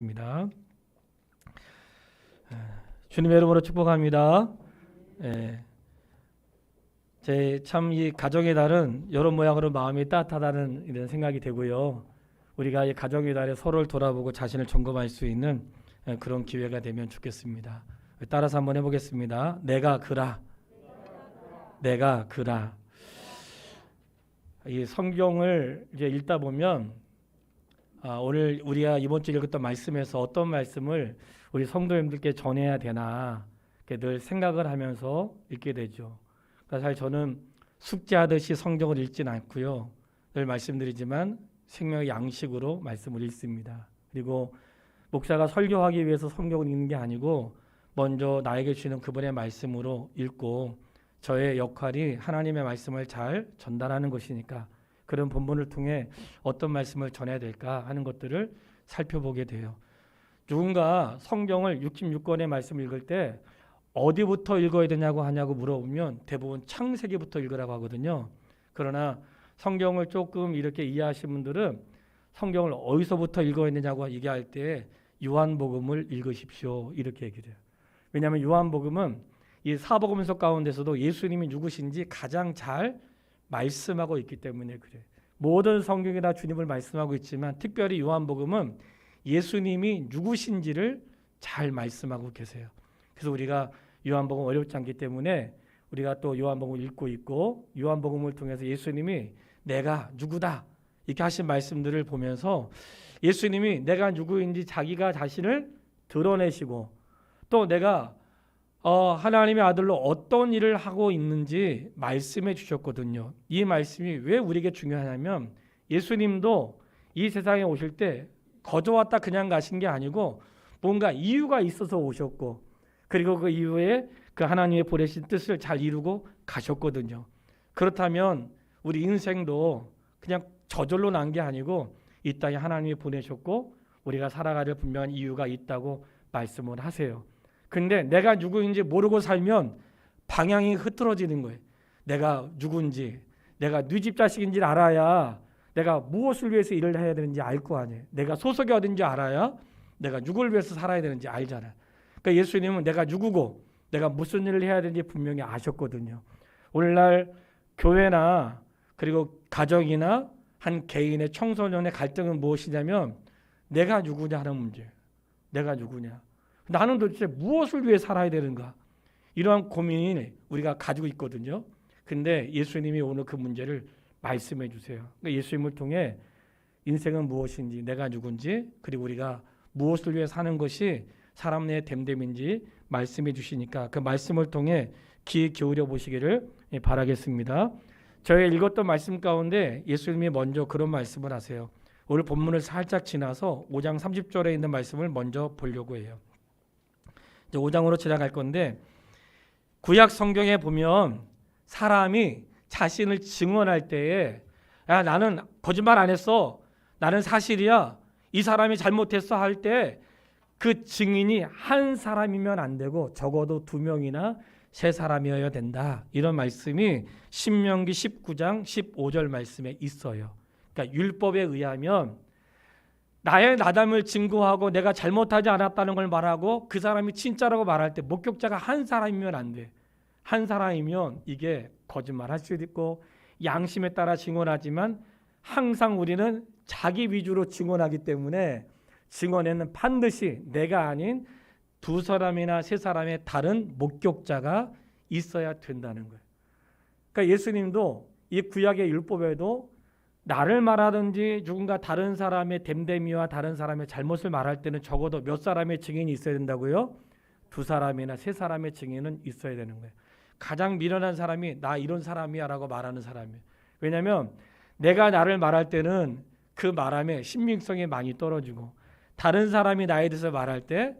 입니다. 주님의 이름으로 축복합니다. 제 참 이 가정의 달은 이런 모양으로 마음이 따뜻하다는 이런 생각이 되고요. 우리가 이 가정의 달에 서로를 돌아보고 자신을 점검할 수 있는 그런 기회가 되면 좋겠습니다. 따라서 한번 해보겠습니다. 내가 그라. 내가 그라. 이 성경을 이제 읽다 보면 오늘 우리가 이번 주에 읽었던 말씀에서 어떤 말씀을 우리 성도님들께 전해야 되나 늘 생각을 하면서 읽게 되죠. 그러니까 사실 저는 숙제하듯이 성경을 읽지는 않고요. 늘 말씀드리지만 생명의 양식으로 말씀을 읽습니다. 그리고 목사가 설교하기 위해서 성경을 읽는 게 아니고 먼저 나에게 주시는 그분의 말씀으로 읽고 저의 역할이 하나님의 말씀을 잘 전달하는 것이니까 그런 본문을 통해 어떤 말씀을 전해야 될까 하는 것들을 살펴보게 돼요. 누군가 성경을 66권의 말씀을 읽을 때 어디부터 읽어야 되냐고 하냐고 물어보면 대부분 창세기부터 읽으라고 하거든요. 그러나 성경을 조금 이렇게 이해하시는 분들은 성경을 어디서부터 읽어야 되냐고 얘기할 때 요한복음을 읽으십시오 이렇게 얘기를 해요. 왜냐하면 요한복음은 이 사복음서 가운데서도 예수님이 누구신지 가장 잘 말씀하고 있기 때문에 그래. 모든 성경이 다 주님을 말씀하고 있지만 특별히 요한복음은 예수님이 누구신지를 잘 말씀하고 계세요. 그래서 우리가 요한복음 어렵지 않기 때문에 우리가 또 요한복음을 읽고 있고 요한복음을 통해서 예수님이 내가 누구다 이렇게 하신 말씀들을 보면서 예수님이 내가 누구인지 자기가 자신을 드러내시고 또 내가 하나님의 아들로 어떤 일을 하고 있는지 말씀해 주셨거든요. 이 말씀이 왜 우리에게 중요하냐면 예수님도 이 세상에 오실 때 거저 왔다 그냥 가신 게 아니고 뭔가 이유가 있어서 오셨고 그리고 그 이후에 그 하나님의 보내신 뜻을 잘 이루고 가셨거든요. 그렇다면 우리 인생도 그냥 저절로 난 게 아니고 이 땅에 하나님이 보내셨고 우리가 살아가려 분명한 이유가 있다고 말씀을 하세요. 근데 내가 누구인지 모르고 살면 방향이 흐트러지는 거예요. 내가 누군지, 내가 네 집 자식인지 알아야 내가 무엇을 위해서 일을 해야 되는지 알 거 아니에요. 내가 소속이 어딘지 알아야 내가 누구를 위해서 살아야 되는지 알잖아요. 그러니까 예수님은 내가 누구고 내가 무슨 일을 해야 되는지 분명히 아셨거든요. 오늘날 교회나 그리고 가정이나 한 개인의 청소년의 갈등은 무엇이냐면 내가 누구냐 하는 문제예요. 내가 누구냐. 나는 도대체 무엇을 위해 살아야 되는가? 이러한 고민이 우리가 가지고 있거든요. 근데 예수님이 오늘 그 문제를 말씀해 주세요. 그러니까 예수님을 통해 인생은 무엇인지, 내가 누군지, 그리고 우리가 무엇을 위해 사는 것이 사람 내의 됨됨인지 말씀해 주시니까 그 말씀을 통해 귀 기울여 보시기를 바라겠습니다. 저희 읽었던 말씀 가운데 예수님이 먼저 그런 말씀을 하세요. 오늘 본문을 살짝 지나서 5장 30절에 있는 말씀을 먼저 보려고 해요. 이제 5장으로 지나갈 건데 구약 성경에 보면 사람이 자신을 증언할 때에 야 나는 거짓말 안 했어. 나는 사실이야. 이 사람이 잘못했어 할 때 그 증인이 한 사람이면 안 되고 적어도 2명이나 3사람이어야 된다. 이런 말씀이 신명기 19장 15절 말씀에 있어요. 그러니까 율법에 의하면 나의 나담을 증거하고 내가 잘못하지 않았다는 걸 말하고 그 사람이 진짜라고 말할 때 목격자가 한 사람이면 안 돼. 한 사람이면 이게 거짓말할 수도 있고 양심에 따라 증언하지만 항상 우리는 자기 위주로 증언하기 때문에 증언에는 반드시 내가 아닌 2사람이나 3사람의 다른 목격자가 있어야 된다는 거예요. 그러니까 예수님도 이 구약의 율법에도 나를 말하든지 누군가 다른 사람의 됨됨이와 다른 사람의 잘못을 말할 때는 적어도 몇 사람의 증인이 있어야 된다고요? 2사람이나 3사람의 증인은 있어야 되는 거예요. 가장 미련한 사람이 나 이런 사람이야 라고 말하는 사람이에요. 왜냐하면 내가 나를 말할 때는 그 말함의 신빙성이 많이 떨어지고 다른 사람이 나에 대해서 말할 때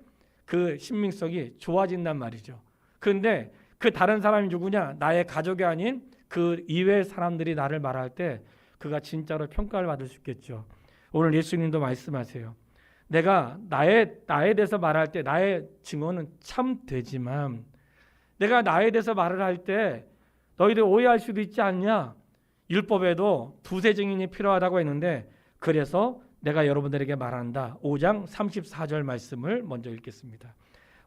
그 신빙성이 좋아진단 말이죠. 그런데 그 다른 사람이 누구냐? 나의 가족이 아닌 그 이외의 사람들이 나를 말할 때 그가 진짜로 평가를 받을 수 있겠죠. 오늘 예수님도 말씀하세요. 내가 나에 대해서 말할 때 나의 증언은 참 되지만 내가 나에 대해서 말을 할 때 너희들 오해할 수도 있지 않냐? 율법에도 2세 증인이 필요하다고 했는데 그래서 내가 여러분들에게 말한다. 5장 34절 말씀을 먼저 읽겠습니다.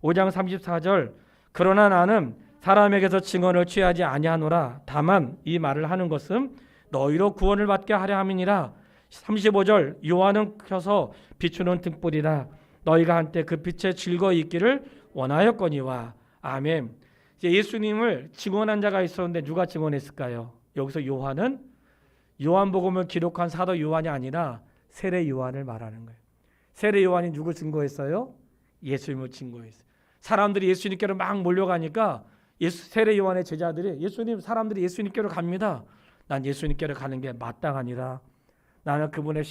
5장 34절 그러나 나는 사람에게서 증언을 취하지 아니하노라. 다만 이 말을 하는 것은 너희로 구원을 받게 하려 함이니라. 35절 요한은 켜서 비추는 등불이라. 너희가 한때 그 빛에 즐거이 있기를 원하였거니와. 아멘. 이제 예수님을 증언한 자가 있었는데 누가 증언했을까요? 여기서 요한은 요한복음을 기록한 사도 요한이 아니라 세례 요한을 말하는 거예요. 세례 요한이 누구 증거했어요? 예수님을 증거했어요. 사람들이 예수님께로 막 몰려가니까 세례 요한의 제자들이 예수님 사람들이 예수님께로 갑니다. 난 예수님께로 가는 게 마땅하니라. 나는 그분의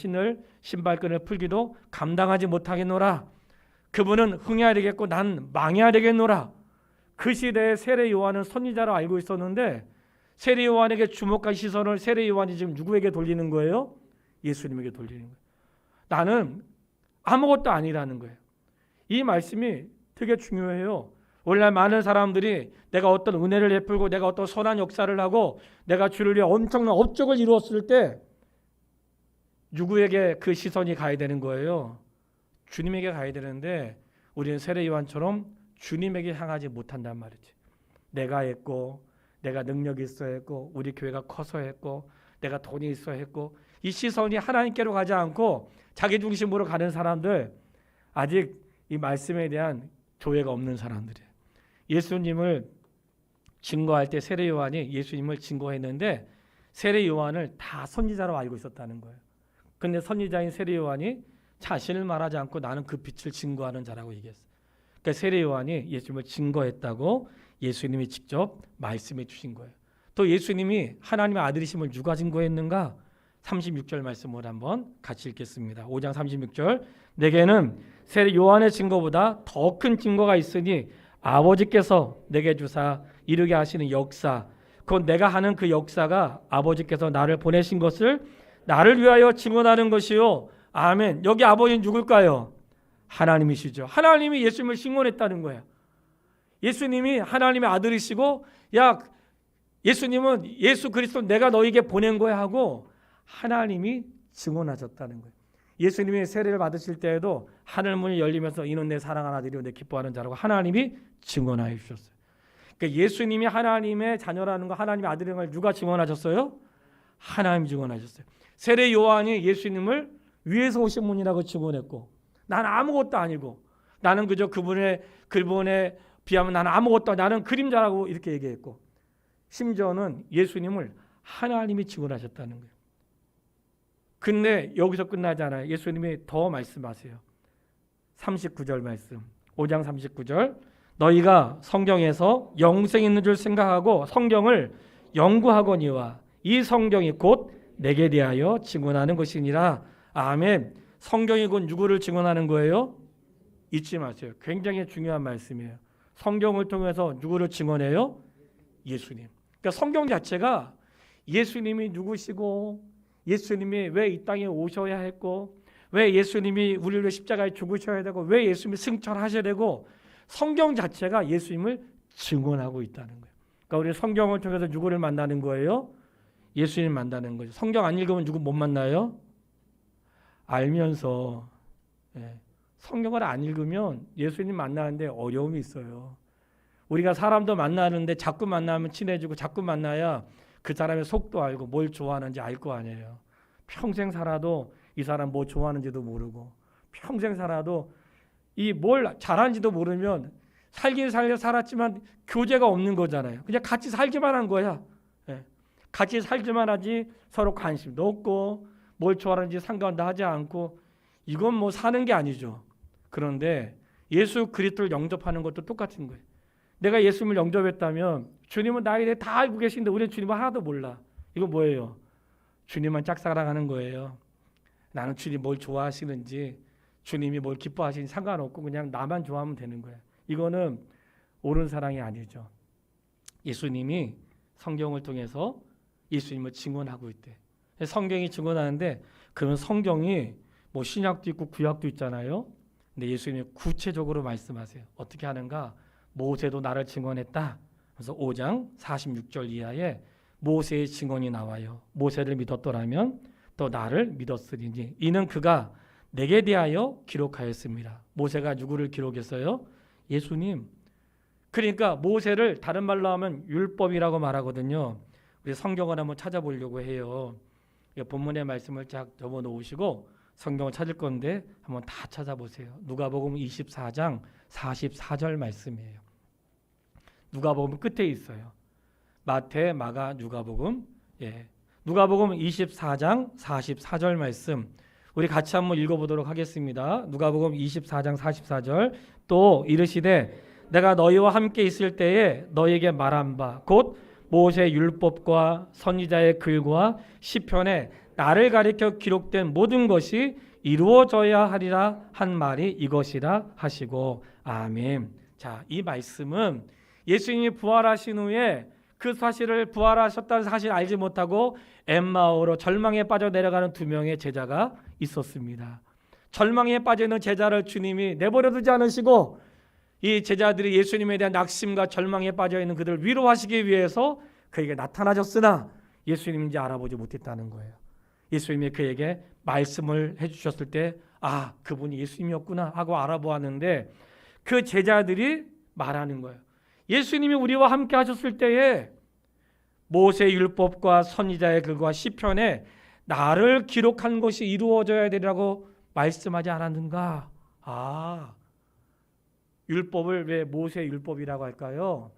신발끈을 풀기도 감당하지 못하겠노라. 그분은 흥해야 되겠고 난 망해야 되겠노라. 그 시대에 세례 요한은 선지자로 알고 있었는데 세례 요한에게 주목한 시선을 세례 요한이 지금 누구에게 돌리는 거예요? 예수님에게 돌리는 거예요. 나는 아무것도 아니라는 거예요. 이 말씀이 되게 중요해요. 원래 많은 사람들이 내가 어떤 은혜를 베풀고 내가 어떤 선한 역사를 하고 내가 주를 위해 엄청난 업적을 이루었을 때 누구에게 그 시선이 가야 되는 거예요? 주님에게 가야 되는데 우리는 세례 요한처럼 주님에게 향하지 못한단 말이지. 내가 했고 내가 능력이 있어야 했고 우리 교회가 커서 했고 내가 돈이 있어야 했고 이 시선이 하나님께로 가지 않고 자기 중심으로 가는 사람들 아직 이 말씀에 대한 조회가 없는 사람들이에요. 예수님을 증거할 때 세례 요한이 예수님을 증거했는데 세례 요한을 다 선지자로 알고 있었다는 거예요. 근데 선지자인 세례 요한이 자신을 말하지 않고 나는 그 빛을 증거하는 자라고 얘기했어요. 그러니까 세례 요한이 예수님을 증거했다고 예수님이 직접 말씀해 주신 거예요. 또 예수님이 하나님의 아들이심을 누가 증거했는가? 36절 말씀을 한번 같이 읽겠습니다. 5장 36절 내게는 세례 요한의 증거보다 더 큰 증거가 있으니 아버지께서 내게 주사 이루게 하시는 역사 곧 내가 하는 그 역사가 아버지께서 나를 보내신 것을 나를 위하여 증언하는 것이요. 아멘. 여기 아버지는 누굴까요? 하나님이시죠. 하나님이 예수님을 증언했다는 거예요. 예수님이 하나님의 아들이시고 야 예수님은 예수 그리스도 내가 너에게 보낸 거야 하고 하나님이 증언하셨다는 거예요. 예수님이 세례를 받으실 때에도 하늘문이 열리면서 이는 내 사랑하는 아들이요 내 기뻐하는 자라고 하나님이 증언하여 주셨어요. 그러니까 예수님이 하나님의 자녀라는 거 하나님의 아들인 걸 누가 증언하셨어요? 하나님 증언하셨어요. 세례 요한이 예수님을 위에서 오신 분이라고 증언했고 나는 아무것도 아니고 나는 그저 그분에 비하면 나는 아무것도 나는 그림자라고 이렇게 얘기했고 심지어는 예수님을 하나님이 증언하셨다는 거예요. 근데 여기서 끝나지 않아요. 예수님이 더 말씀하세요. 39절 말씀 5장 39절 너희가 성경에서 영생이 있는 줄 생각하고 성경을 연구하거니와 이 성경이 곧 내게 대하여 증언하는 것이니라. 아멘. 성경이 곧 누구를 증언하는 거예요? 잊지 마세요. 굉장히 중요한 말씀이에요. 성경을 통해서 누구를 증언해요? 예수님. 그러니까 성경 자체가 예수님이 누구시고 예수님이 왜 이 땅에 오셔야 했고 왜 예수님이 우리를 위해 십자가에 죽으셔야 되고 왜 예수님이 승천하셔야 되고 성경 자체가 예수님을 증언하고 있다는 거예요. 그러니까 우리 성경을 통해서 누구를 만나는 거예요? 예수님 만나는 거죠. 성경 안 읽으면 누구 못 만나요? 알면서 성경을 안 읽으면 예수님 만나는데 어려움이 있어요. 우리가 사람도 만나는데 자꾸 만나면 친해지고 자꾸 만나야 그 사람의 속도 알고 뭘 좋아하는지 알 거 아니에요. 평생 살아도 이 사람 뭐 좋아하는지도 모르고 평생 살아도 이 뭘 잘하는지도 모르면 살긴 살았지만 교제가 없는 거잖아요. 그냥 같이 살기만 한 거야. 같이 살기만 하지 서로 관심도 없고 뭘 좋아하는지 상관도 하지 않고 이건 뭐 사는 게 아니죠. 그런데 예수 그리스도를 영접하는 것도 똑같은 거예요. 내가 예수님을 영접했다면 주님은 나에 대해 다 알고 계신데 우리는 주님을 하나도 몰라. 이거 뭐예요? 주님만 짝사랑하는 거예요. 나는 주님 뭘 좋아하시는지 주님이 뭘 기뻐하시는지 상관없고 그냥 나만 좋아하면 되는 거예요. 이거는 옳은 사랑이 아니죠. 예수님이 성경을 통해서 예수님을 증언하고 있대. 성경이 증언하는데 그런 성경이 뭐 신약도 있고 구약도 있잖아요. 근데 예수님이 구체적으로 말씀하세요. 어떻게 하는가? 모세도 나를 증언했다. 그래서 5장 46절 이하에 모세의 증언이 나와요. 모세를 믿었더라면 또 나를 믿었으리니 이는 그가 내게 대하여 기록하였습니다. 모세가 누구를 기록했어요? 예수님. 그러니까 모세를 다른 말로 하면 율법이라고 말하거든요. 우리 성경을 한번 찾아보려고 해요. 본문의 말씀을 쫙 접어 놓으시고 성경을 찾을 건데 한번 다 찾아보세요. 누가복음 24장 44절 말씀이에요. 누가복음 끝에 있어요. 마태, 마가, 누가복음. 누가복음 24장 44절 말씀. 우리 같이 한번 읽어보도록 하겠습니다. 누가복음 24장 44절. 또 이르시되 내가 너희와 함께 있을 때에 너희에게 말한 바 곧 모세 율법과 선지자의 글과 시편에 나를 가리켜 기록된 모든 것이 이루어져야 하리라 한 말이 이것이라 하시고 아멘. 자, 이 말씀은 예수님이 부활하신 후에 그 사실을 부활하셨다는 사실을 알지 못하고 엠마오로 절망에 빠져 내려가는 두 명의 제자가 있었습니다. 절망에 빠져 있는 제자를 주님이 내버려 두지 않으시고 이 제자들이 예수님에 대한 낙심과 절망에 빠져 있는 그들을 위로하시기 위해서 그에게 나타나셨으나 예수님인지 알아보지 못했다는 거예요. 예수님이 그에게 말씀을 해주셨을 때 아, 그분이 예수님이었구나 하고 알아보았는데 그 제자들이 말하는 거예요. 예수님이 우리와 함께 하셨을 때에 모세 율법과 선지자의 글과 시편에 나를 기록한 것이 이루어져야 되리라고 말씀하지 않았는가? 아, 율법을 왜 모세 율법이라고 할까요?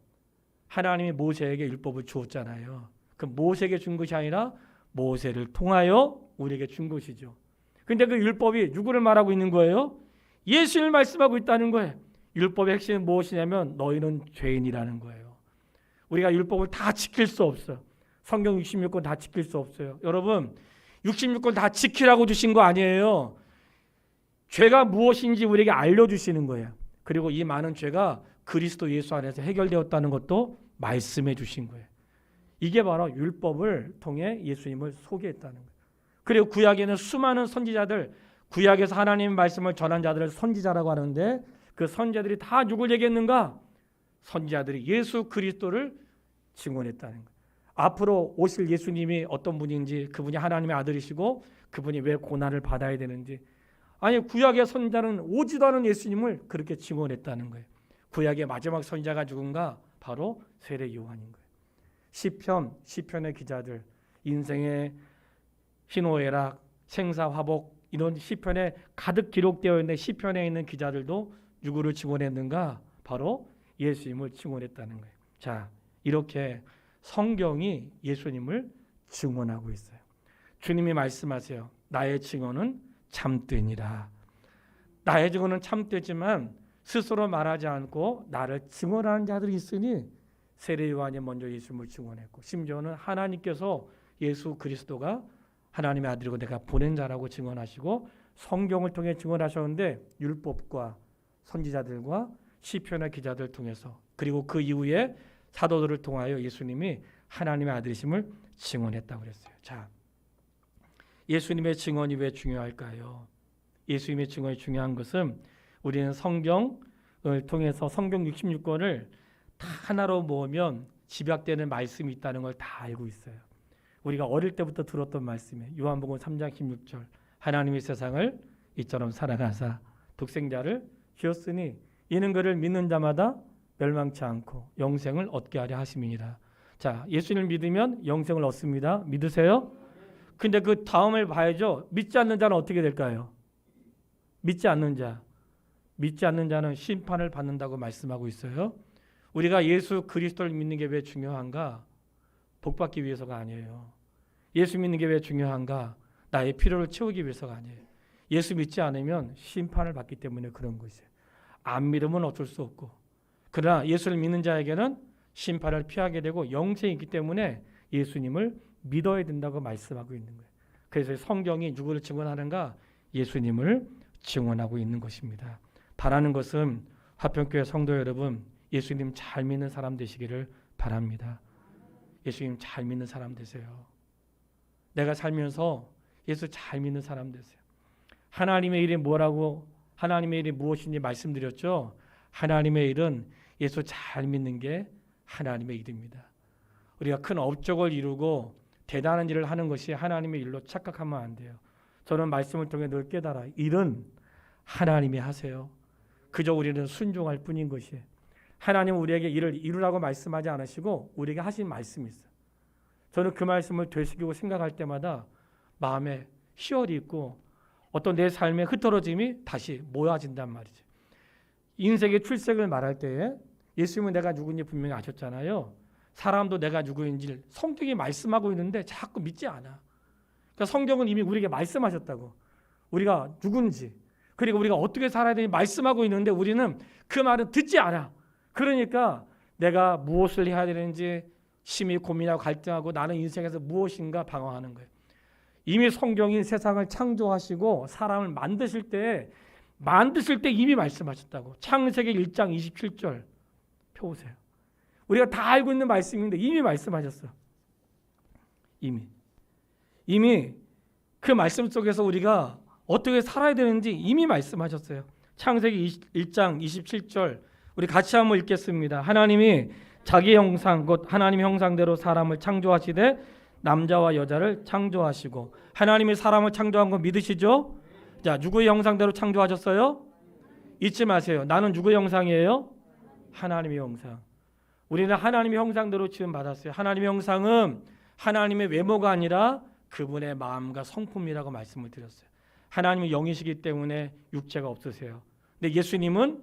하나님이 모세에게 율법을 주었잖아요. 그 모세에게 준 것이 아니라 모세를 통하여 우리에게 준 것이죠. 근데 그 율법이 누구를 말하고 있는 거예요? 예수님을 말씀하고 있다는 거예요. 율법의 핵심은 무엇이냐면 너희는 죄인이라는 거예요. 우리가 율법을 다 지킬 수 없어요. 성경 66권 다 지킬 수 없어요. 여러분 66권 다 지키라고 주신 거 아니에요. 죄가 무엇인지 우리에게 알려주시는 거예요. 그리고 이 많은 죄가 그리스도 예수 안에서 해결되었다는 것도 말씀해 주신 거예요. 이게 바로 율법을 통해 예수님을 소개했다는 거예요. 그리고 구약에는 수많은 선지자들, 구약에서 하나님의 말씀을 전한 자들을 선지자라고 하는데 그 선지자들이 다 누굴 얘기했는가? 선지자들이 예수 그리스도를 증언했다는 거예요. 앞으로 오실 예수님이 어떤 분인지, 그분이 하나님의 아들이시고 그분이 왜 고난을 받아야 되는지, 아니 구약의 선지자는 오지도 않은 예수님을 그렇게 증언했다는 거예요. 구약의 마지막 선지자가 누군가? 바로 세례 요한인 거예요. 시편의 기자들, 인생의 희노애락, 생사화복 이런 시편에 가득 기록되어 있는 시편에 있는 기자들도 누구를 증언했는가? 바로 예수님을 증언했다는 거예요. 자, 이렇게 성경이 예수님을 증언하고 있어요. 주님이 말씀하세요. 나의 증언은 참되니라. 나의 증언은 참되지만 스스로 말하지 않고 나를 증언하는 자들이 있으니 세례 요한이 먼저 예수님을 증언했고 심지어는 하나님께서 예수 그리스도가 하나님의 아들이고 내가 보낸 자라고 증언하시고 성경을 통해 증언하셨는데 율법과 선지자들과 시편의 기자들을 통해서 그리고 그 이후에 사도들을 통하여 예수님이 하나님의 아들이심을 증언했다고 그랬어요. 자, 예수님의 증언이 왜 중요할까요? 예수님의 증언이 중요한 것은 우리는 성경을 통해서 성경 66권을 다 하나로 모으면 집약되는 말씀이 있다는 걸 다 알고 있어요. 우리가 어릴 때부터 들었던 말씀이에요. 요한복음 3장 16절 하나님이 세상을 이처럼 사랑하사 독생자를 주었으니 이는 그를 믿는 자마다 멸망치 않고 영생을 얻게 하려 하심이니라. 자, 예수님을 믿으면 영생을 얻습니다. 믿으세요? 근데 그 다음을 봐야죠. 믿지 않는 자는 어떻게 될까요? 믿지 않는 자는 심판을 받는다고 말씀하고 있어요. 우리가 예수 그리스도를 믿는 게 왜 중요한가? 복 받기 위해서가 아니에요. 예수 믿는 게 왜 중요한가? 나의 필요를 채우기 위해서가 아니에요. 예수 믿지 않으면 심판을 받기 때문에 그런 것이에요. 안 믿으면 어쩔 수 없고, 그러나 예수를 믿는 자에게는 심판을 피하게 되고 영생이 있기 때문에 예수님을 믿어야 된다고 말씀하고 있는 거예요. 그래서 성경이 누구를 증언하는가? 예수님을 증언하고 있는 것입니다. 바라는 것은 화평교회 성도 여러분, 예수님 잘 믿는 사람 되시기를 바랍니다. 예수님 잘 믿는 사람 되세요. 내가 살면서 예수 잘 믿는 사람 되세요. 하나님의 일이 뭐라고, 하나님의 일이 무엇인지 말씀드렸죠. 하나님의 일은 예수 잘 믿는 게 하나님의 일입니다. 우리가 큰 업적을 이루고 대단한 일을 하는 것이 하나님의 일로 착각하면 안 돼요. 저는 말씀을 통해 늘 깨달아 일은 하나님이 하세요. 그저 우리는 순종할 뿐인 것이에요. 하나님은 우리에게 일을 이루라고 말씀하지 않으시고 우리에게 하신 말씀이 있어요. 저는 그 말씀을 되새기고 생각할 때마다 마음에 희열이 있고 어떤 내 삶의 흐트러짐이 다시 모아진단 말이죠. 인생의 출생을 말할 때에 예수님은 내가 누군지 분명히 아셨잖아요. 사람도 내가 누구인지 성경이 말씀하고 있는데 자꾸 믿지 않아. 그러니까 성경은 이미 우리에게 말씀하셨다고. 우리가 누군지 그리고 우리가 어떻게 살아야 되는지 말씀하고 있는데 우리는 그 말은 듣지 않아. 그러니까 내가 무엇을 해야 되는지 심히 고민하고 갈등하고 나는 인생에서 무엇인가 방황하는 거예요. 이미 성경이 세상을 창조하시고 사람을 만드실 때 이미 말씀하셨다고. 창세기 1장 27절 펴보세요. 우리가 다 알고 있는 말씀인데 이미 말씀하셨어. 이미 그 말씀 속에서 우리가 어떻게 살아야 되는지 이미 말씀하셨어요. 창세기 1장 27절 우리 같이 한번 읽겠습니다. 하나님이 자기 형상 곧 하나님의 형상대로 사람을 창조하시되 남자와 여자를 창조하시고. 하나님이 사람을 창조한 거 믿으시죠? 자, 누구의 형상대로 창조하셨어요? 잊지 마세요. 나는 누구의 형상이에요? 하나님의 형상. 우리는 하나님의 형상대로 지음 받았어요. 하나님의 형상은 하나님의 외모가 아니라 그분의 마음과 성품이라고 말씀을 드렸어요. 하나님은 영이시기 때문에 육체가 없으세요. 근데 예수님은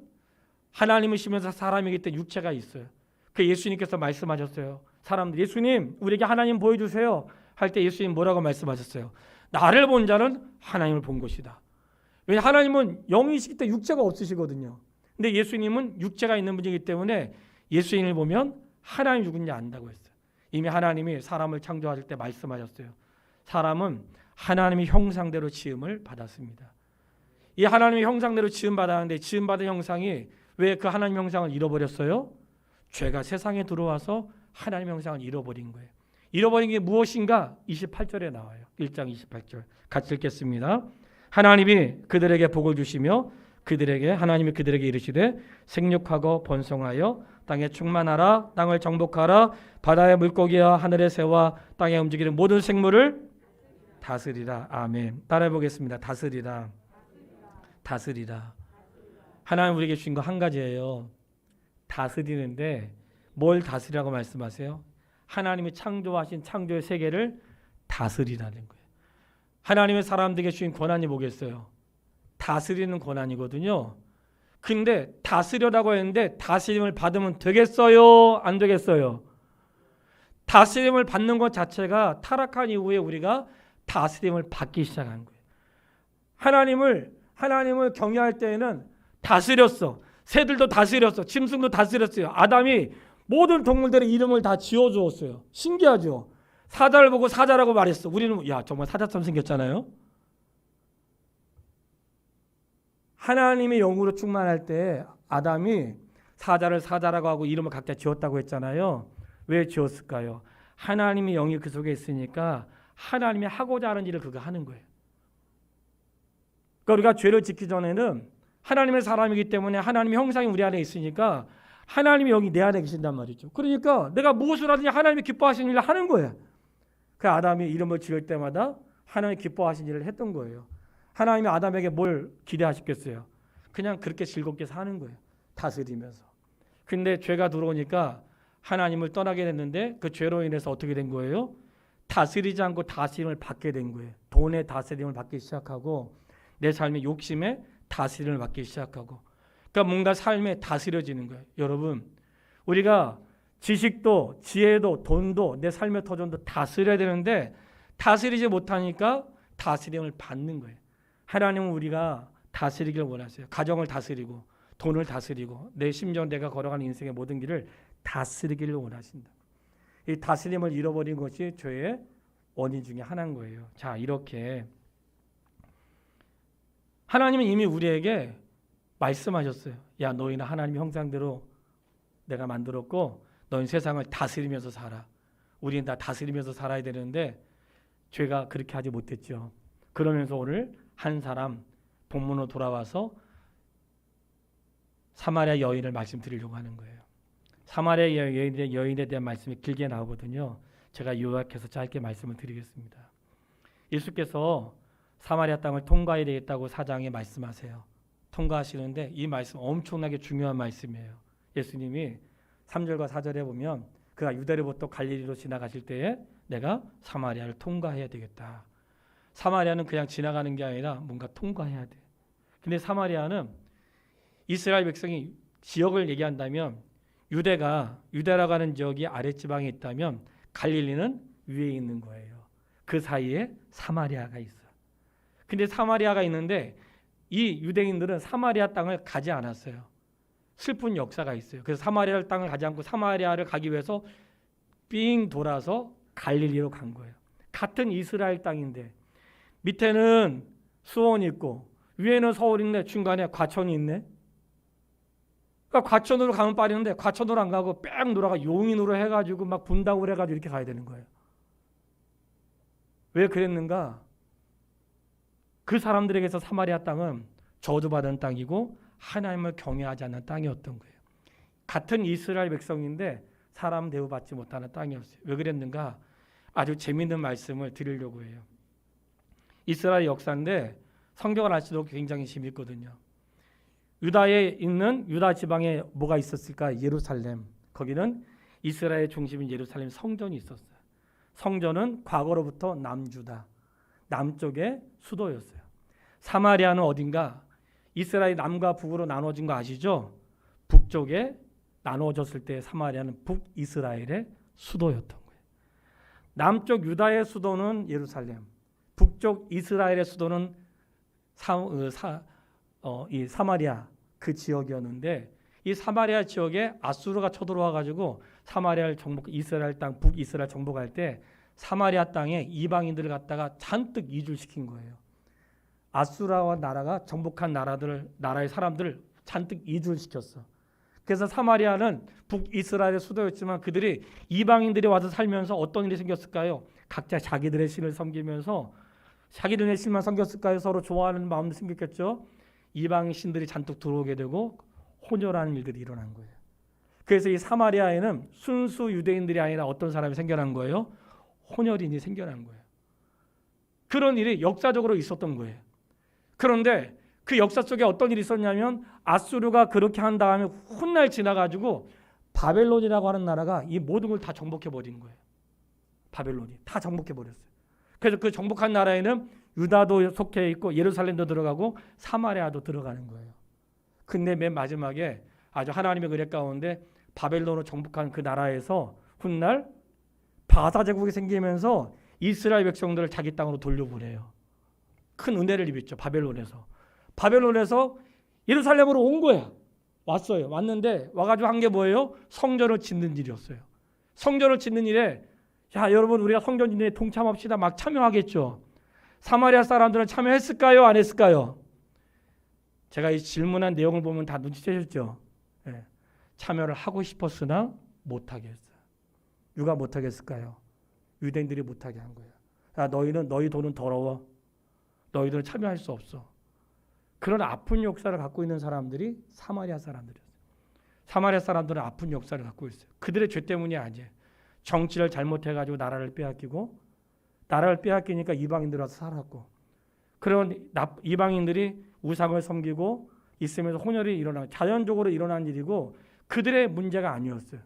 하나님이시면서 사람이기 때문에 육체가 있어요. 그 예수님께서 말씀하셨어요. 사람들 예수님 우리에게 하나님 보여주세요 할 때 예수님 뭐라고 말씀하셨어요? 나를 본 자는 하나님을 본 것이다. 왜냐 하나님은 영이시기 때문에 육체가 없으시거든요. 근데 예수님은 육체가 있는 분이기 때문에 예수님을 보면 하나님이 누군지 안다고 했어요. 이미 하나님이 사람을 창조하실 때 말씀하셨어요. 사람은 하나님의 형상대로 지음을 받았습니다. 이 하나님의 형상대로 지음 받았는데 지음받은 형상이 왜 그 하나님 형상을 잃어버렸어요? 죄가 세상에 들어와서 하나님의 형상을 잃어버린 거예요. 잃어버린 게 무엇인가? 28절에 나와요. 1장 28절 같이 읽겠습니다. 하나님이 그들에게 복을 주시며 하나님이 그들에게 이르시되 생육하고 번성하여 땅에 충만하라. 땅을 정복하라. 바다의 물고기와 하늘의 새와 땅에 움직이는 모든 생물을 다스리라. 아멘. 따라해 보겠습니다. 다스리라. 하나님 우리에게 주신 거 한 가지예요. 다스리는데 뭘 다스리라고 말씀하세요? 하나님이 창조하신 창조의 세계를 다스리라는 거예요. 하나님의 사람들에게 주신 권한이 뭐겠어요? 다스리는 권한이거든요. 근데 다스려라고 했는데 다스림을 받으면 되겠어요? 안 되겠어요? 다스림을 받는 것 자체가 타락한 이후에 우리가 다스림을 받기 시작한 거예요. 하나님을 경외할 때에는 다스렸어. 새들도 다스렸어. 짐승도 다스렸어요. 아담이 모든 동물들의 이름을 다 지어주었어요. 신기하죠? 사자를 보고 사자라고 말했어. 우리는 야 정말 사자처럼 생겼잖아요. 하나님의 영으로 충만할 때 아담이 사자를 사자라고 하고 이름을 각자 지었다고 했잖아요. 왜 지었을까요? 하나님의 영이 그 속에 있으니까 하나님이 하고자 하는 일을 그가 하는 거예요. 그러니까 우리가 죄를 짓기 전에는 하나님의 사람이기 때문에 하나님의 형상이 우리 안에 있으니까 하나님의 영이 내 안에 계신단 말이죠. 그러니까 내가 무엇을 하든지 하나님이 기뻐하시는 일을 하는 거예요. 그 아담이 이름을 지을 때마다 하나님이 기뻐하시는 일을 했던 거예요. 하나님이 아담에게 뭘 기대하셨겠어요? 그냥 그렇게 즐겁게 사는 거예요. 다스리면서. 근데 죄가 들어오니까 하나님을 떠나게 됐는데 그 죄로 인해서 어떻게 된 거예요? 다스리지 않고 다스림을 받게 된 거예요. 돈의 다스림을 받기 시작하고 내 삶의 욕심에 다스림을 받기 시작하고 그러니까 뭔가 삶에 다스려지는 거예요. 여러분 우리가 지식도 지혜도 돈도 내 삶의 터전도 다스려야 되는데 다스리지 못하니까 다스림을 받는 거예요. 하나님은 우리가 다스리기를 원하세요. 가정을 다스리고 돈을 다스리고 내 심지어 내가 걸어가는 인생의 모든 길을 다스리기를 원하신다. 이 다스림을 잃어버린 것이 죄의 원인 중에 하나인 거예요. 자, 이렇게 하나님은 이미 우리에게 말씀하셨어요. 야, 너희는 하나님의 형상대로 내가 만들었고 너희 세상을 다스리면서 살아. 우리는 다 다스리면서 살아야 되는데 죄가 그렇게 하지 못했죠. 그러면서 오늘 한 사람 본문으로 돌아와서 사마리아 여인을 말씀드리려고 하는 거예요. 사마리아 여인에 대한 말씀이 길게 나오거든요. 제가 요약해서 짧게 말씀을 드리겠습니다. 예수께서 사마리아 땅을 통과해야 되겠다고 4장에 말씀하세요. 통과하시는데 이 말씀 엄청나게 중요한 말씀이에요. 예수님이 3절과 4절에 보면 그가 유대로부터 갈릴리로 지나가실 때에 내가 사마리아를 통과해야 되겠다. 사마리아는 그냥 지나가는 게 아니라 뭔가 통과해야 돼. 근데 사마리아는 이스라엘 백성이 지역을 얘기한다면 유대라고 하는 지역이 아랫지방에 있다면 갈릴리는 위에 있는 거예요. 그 사이에 사마리아가 있어요. 근데 사마리아가 있는데 이 유대인들은 사마리아 땅을 가지 않았어요. 슬픈 역사가 있어요. 그래서 사마리아 땅을 가지 않고 사마리아를 가기 위해서 삥 돌아서 갈릴리로 간 거예요. 같은 이스라엘 땅인데 밑에는 수원이 있고 위에는 서울인데 중간에 과천이 있네. 그러니까 과천으로 가면 빠르는데 과천으로 안 가고 뺑 돌아가 용인으로 해가지고 막 분당으로 해가지고 이렇게 가야 되는 거예요. 왜 그랬는가? 그 사람들에게서 사마리아 땅은 저주받은 땅이고 하나님을 경외하지 않는 땅이었던 거예요. 같은 이스라엘 백성인데 사람 대우받지 못하는 땅이었어요. 왜 그랬는가? 아주 재미있는 말씀을 드리려고 해요. 이스라엘 역사인데 성경을 아시도 굉장히 재미있거든요. 유다에 있는 유다 지방에 뭐가 있었을까? 예루살렘. 거기는 이스라엘의 중심인 예루살렘 성전이 있었어요. 성전은 과거로부터 남주다. 남쪽의 수도였어요. 사마리아는 어딘가? 이스라엘 남과 북으로 나눠진 거 아시죠? 북쪽에 나눠졌을 때 사마리아는 북이스라엘의 수도였던 거예요. 남쪽 유다의 수도는 예루살렘, 북쪽 이스라엘의 수도는 이 사마리아 그 지역이었는데 이 사마리아 지역에 아수르가 쳐들어와 가지고 사마리아를 이스라엘 땅 북이스라엘 정복할 때 사마리아 땅에 이방인들을 갖다가 잔뜩 이주시킨 거예요. 아수라와 나라가 정복한 나라의 사람들을 잔뜩 이주를 시켰어. 그래서 사마리아는 북이스라엘의 수도였지만 그들이 이방인들이 와서 살면서 어떤 일이 생겼을까요? 각자 자기들의 신을 섬기면서 자기들의 신만 섬겼을까요? 서로 좋아하는 마음도 생겼겠죠. 이방인 신들이 잔뜩 들어오게 되고 혼혈하는 일들이 일어난 거예요. 그래서 이 사마리아에는 순수 유대인들이 아니라 어떤 사람이 생겨난 거예요? 혼혈인이 생겨난 거예요. 그런 일이 역사적으로 있었던 거예요. 그런데 그 역사 속에 어떤 일이 있었냐면 아수르가 그렇게 한 다음에 훗날 지나가지고 바벨론이라고 하는 나라가 이 모든 걸 다 정복해 버린 거예요. 바벨론이 다 정복해 버렸어요. 그래서 그 정복한 나라에는 유다도 속해 있고 예루살렘도 들어가고 사마리아도 들어가는 거예요. 근데 맨 마지막에 아주 하나님의 은혜 가운데 바벨론으로 정복한 그 나라에서 훗날 바사 제국이 생기면서 이스라엘 백성들을 자기 땅으로 돌려보내요. 큰 은혜를 입었죠. 바벨론에서 예루살렘으로 온 거야. 왔어요. 왔는데 와가지고 한 게 뭐예요? 성전을 짓는 일이었어요. 성전을 짓는 일에 자 여러분 우리가 성전 짓는 일에 동참합시다 막 참여하겠죠. 사마리아 사람들은 참여했을까요? 안 했을까요? 제가 이 질문한 내용을 보면 다 눈치채셨죠? 네. 참여를 하고 싶었으나 못하게 했어요. 누가 못하게 했을까요? 유대인들이 못하게 한 거예요. 야, 너희 돈은 더러워. 너희들은 참여할 수 없어. 그런 아픈 역사를 갖고 있는 사람들이 사마리아 사람들이었어요. 사마리아 사람들은 아픈 역사를 갖고 있어요. 그들의 죄 때문이 아니에요. 정치를 잘못해가지고 나라를 빼앗기니까 이방인들 와서 살았고 그런 이방인들이 우상을 섬기고 있으면서 혼혈이 자연적으로 일어난 일이고 그들의 문제가 아니었어요.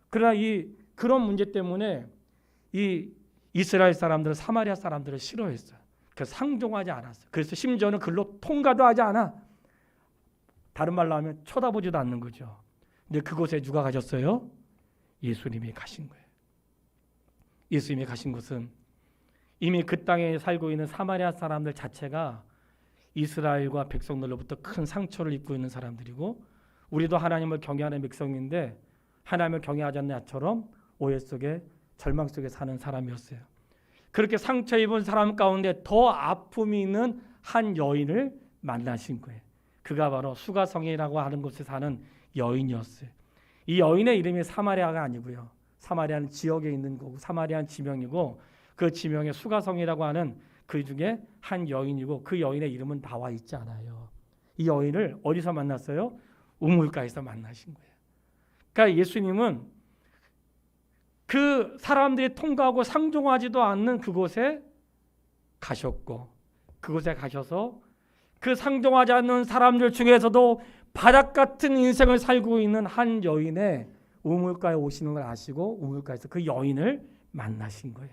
그러나 그런 문제 때문에 이 이스라엘 사람들은 사마리아 사람들을 싫어했어요. 그래서 상종하지 않았어요. 그래서 심지어는 글로 통과도 하지 않아. 다른 말로 하면 쳐다보지도 않는 거죠. 근데 그곳에 누가 가셨어요? 예수님이 가신 거예요. 예수님이 가신 곳은 이미 그 땅에 살고 있는 사마리아 사람들 자체가 이스라엘과 백성들로부터 큰 상처를 입고 있는 사람들이고 우리도 하나님을 경외하는 백성인데 하나님을 경외하지 않는 자처럼 오해 속에 절망 속에 사는 사람이었어요. 그렇게 상처 입은 사람 가운데 더 아픔이 있는 한 여인을 만나신 거예요. 그가 바로 수가성이라고 하는 곳에 사는 여인이었어요. 이 여인의 이름이 사마리아가 아니고요. 사마리아는 지역에 있는 거고 사마리아는 지명이고 그 지명에 수가성이라고 하는 그 중에 한 여인이고 그 여인의 이름은 나와 있지 않아요. 이 여인을 어디서 만났어요? 우물가에서 만나신 거예요. 그러니까 예수님은 그 사람들이 통과하고 상종하지도 않는 그곳에 가셨고, 그곳에 가셔서 그 상종하지 않는 사람들 중에서도 바닥 같은 인생을 살고 있는 한 여인의 우물가에 오시는 걸 아시고 우물가에서 그 여인을 만나신 거예요.